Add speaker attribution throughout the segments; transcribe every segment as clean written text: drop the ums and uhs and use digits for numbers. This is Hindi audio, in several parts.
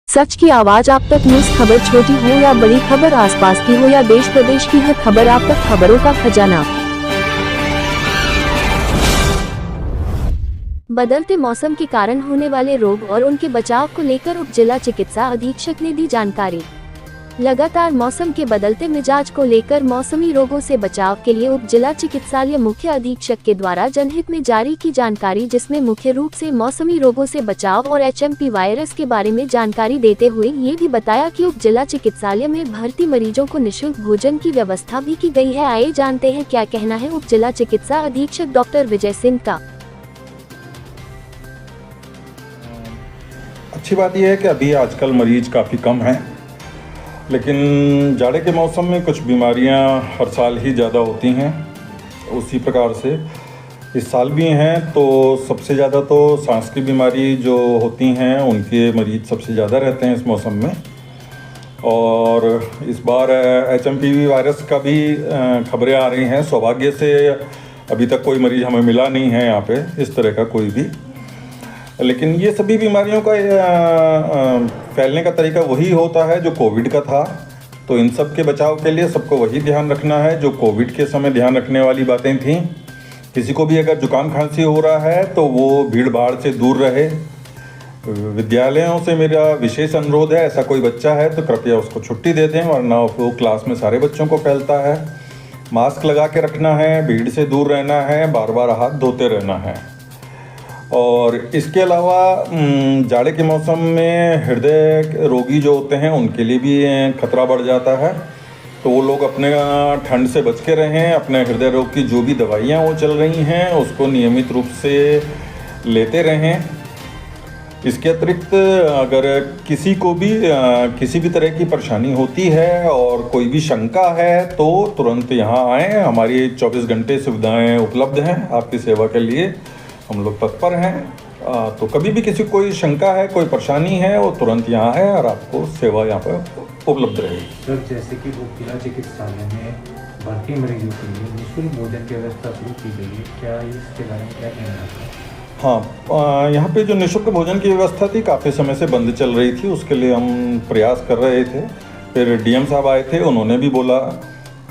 Speaker 1: सच की आवाज आप तक। न्यूज खबर छोटी हो या बड़ी खबर, आसपास की हो या देश प्रदेश की, हर खबर आप तक। खबरों का खजाना। बदलते मौसम के कारण होने वाले रोग और उनके बचाव को लेकर उप जिला चिकित्सा अधीक्षक ने दी जानकारी। लगातार मौसम के बदलते मिजाज को लेकर मौसमी रोगों से बचाव के लिए उप जिला चिकित्सालय मुख्य अधीक्षक के द्वारा जनहित में जारी की जानकारी, जिसमें मुख्य रूप से मौसमी रोगों से बचाव और HMP वायरस के बारे में जानकारी देते हुए ये भी बताया कि उप जिला चिकित्सालय में भर्ती मरीजों को निःशुल्क भोजन की व्यवस्था भी की गई है। आइए जानते हैं क्या कहना है उप जिला चिकित्सा अधीक्षक डॉक्टर विजय सिंह का।
Speaker 2: अच्छी बात यह है कि अभी आजकल मरीज काफ़ी कम हैं, लेकिन जाड़े के मौसम में कुछ बीमारियां हर साल ही ज़्यादा होती हैं। उसी प्रकार से इस साल भी हैं, तो सबसे ज़्यादा तो सांस की बीमारी जो होती हैं उनके मरीज सबसे ज़्यादा रहते हैं इस मौसम में। और इस बार HMPV वायरस का भी खबरें आ रही हैं। सौभाग्य से अभी तक कोई मरीज़ हमें मिला नहीं है यहाँ पे इस तरह का कोई भी, लेकिन ये सभी बीमारियों का फैलने का तरीका वही होता है जो कोविड का था। तो इन सब के बचाव के लिए सबको वही ध्यान रखना है जो कोविड के समय ध्यान रखने वाली बातें थीं। किसी को भी अगर जुकाम खांसी हो रहा है तो वो भीड़ भाड़ से दूर रहे। विद्यालयों से मेरा विशेष अनुरोध है, ऐसा कोई बच्चा है तो कृपया उसको छुट्टी दे दें, वरना वो क्लास में सारे बच्चों को फैलता है। मास्क लगा के रखना है, भीड़ से दूर रहना है, बार बार हाथ धोते रहना है। और इसके अलावा जाड़े के मौसम में हृदय रोगी जो होते हैं उनके लिए भी खतरा बढ़ जाता है, तो वो लोग अपने ठंड से बच के रहें। अपने हृदय रोग की जो भी दवाइयाँ वो चल रही हैं उसको नियमित रूप से लेते रहें। इसके अतिरिक्त अगर किसी को भी किसी भी तरह की परेशानी होती है और कोई भी शंका है तो तुरंत यहाँ आएँ। हमारी 24 घंटे सुविधाएँ उपलब्ध हैं आपकी सेवा के लिए, हम लोग तत्पर हैं। तो कभी भी किसी कोई शंका है, कोई परेशानी है, वो तुरंत यहाँ है और आपको सेवा यहाँ पर उपलब्ध रहेगी।
Speaker 3: सर, जैसे कि उप जिला चिकित्सालय में भर्ती मरीजों के लिए निःशुल्क भोजन की व्यवस्था शुरू की गई है, क्या इसके बारे में क्या कहना है?
Speaker 2: हाँ, यहाँ पे जो निःशुल्क भोजन की व्यवस्था थी काफ़ी समय से बंद चल रही थी, उसके लिए हम प्रयास कर रहे थे। फिर DM साहब आए थे, उन्होंने भी बोला,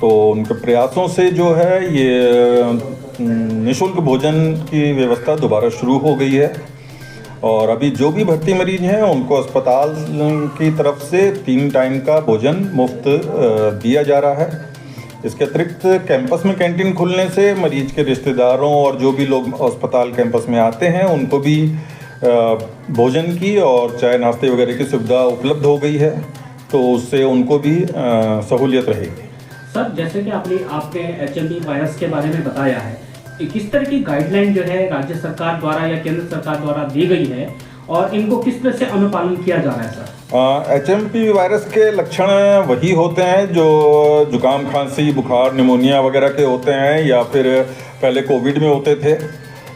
Speaker 2: तो उनके प्रयासों से जो है ये निःशुल्क भोजन की व्यवस्था दोबारा शुरू हो गई है। और अभी जो भी भर्ती मरीज हैं उनको अस्पताल की तरफ से 3 टाइम का भोजन मुफ्त दिया जा रहा है। इसके अतिरिक्त कैंपस में कैंटीन खुलने से मरीज के रिश्तेदारों और जो भी लोग अस्पताल कैंपस में आते हैं उनको भी भोजन की और चाय नाश्ते वगैरह की सुविधा उपलब्ध हो गई है, तो उससे उनको भी सहूलियत रहेगी।
Speaker 4: सर, जैसे कि आपने HMP वायरस के बारे में बताया है, किस तरह की गाइडलाइन जो है राज्य सरकार द्वारा या केंद्र सरकार द्वारा दी गई है और इनको किस तरह से अनुपालन किया जा रहा है? सर,
Speaker 2: HMP वायरस के लक्षण वही होते हैं जो जुकाम खांसी बुखार निमोनिया वगैरह के होते हैं या फिर पहले कोविड में होते थे,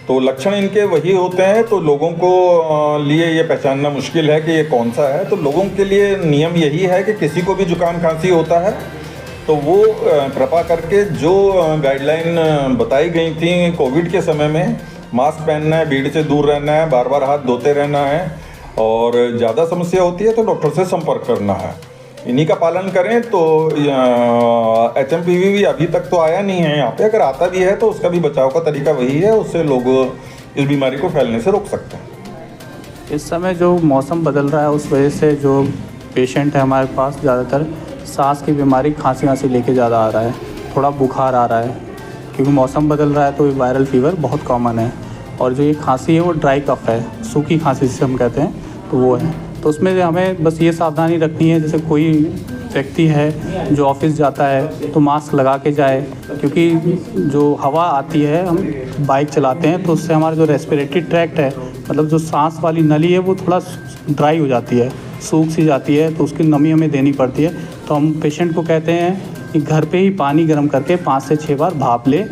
Speaker 2: तो लक्षण इनके वही होते हैं। तो लोगों को लिए ये पहचानना मुश्किल है कि ये कौन सा है। तो लोगों के लिए नियम यही है कि किसी को भी जुकाम खांसी होता है तो वो कृपा करके जो गाइडलाइन बताई गई थी कोविड के समय में, मास्क पहनना है, भीड़ से दूर रहना है, बार बार हाथ धोते रहना है, और ज़्यादा समस्या होती है तो डॉक्टर से संपर्क करना है। इन्हीं का पालन करें तो HMPV भी अभी तक तो आया नहीं है यहाँ पे। अगर आता भी है तो उसका भी बचाव का तरीका वही है, उससे लोग इस बीमारी को फैलने से रोक सकते हैं।
Speaker 5: इस समय जो मौसम बदल रहा है उस वजह से जो पेशेंट है हमारे पास ज़्यादातर सांस की बीमारी खांसी लेके ज़्यादा आ रहा है, थोड़ा बुखार आ रहा है, क्योंकि मौसम बदल रहा है तो वायरल फीवर बहुत कॉमन है। और जो ये खांसी है वो ड्राई कफ है, सूखी खांसी जिसे हम कहते हैं, तो वो है। तो उसमें हमें बस ये सावधानी रखनी है, जैसे कोई व्यक्ति है जो ऑफिस जाता है तो मास्क लगा के जाए, क्योंकि जो हवा आती है, हम बाइक चलाते हैं तो उससे हमारा जो रेस्पिरेटरी ट्रैक्ट है, मतलब जो सांस वाली नली है वो थोड़ा ड्राई हो जाती है, सूख सी जाती है, तो उसकी नमी हमें देनी पड़ती है। तो हम पेशेंट को कहते हैं कि घर पे ही पानी गर्म करके 5 से 6 बार भाप ले।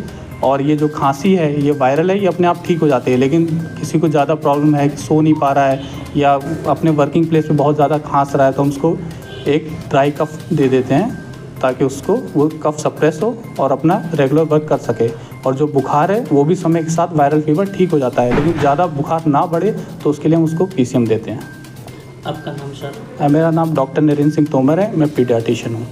Speaker 5: और ये जो खांसी है ये वायरल है, ये अपने आप ठीक हो जाती है। लेकिन किसी को ज़्यादा प्रॉब्लम है कि सो नहीं पा रहा है या अपने वर्किंग प्लेस पे बहुत ज़्यादा खांस रहा है, तो हम उसको एक ड्राई कफ दे देते हैं ताकि उसको वो कफ सप्रेस हो और अपना रेगुलर वर्क कर सके। और जो बुखार है वो भी समय के साथ वायरल फीवर ठीक हो जाता है, लेकिन ज़्यादा बुखार ना बढ़े तो उसके लिए हम उसको PCM देते हैं।
Speaker 6: आपका नाम सर?
Speaker 5: मेरा नाम डॉक्टर नरेंद्र सिंह तोमर है, मैं पीडियाट्रिशियन हूँ।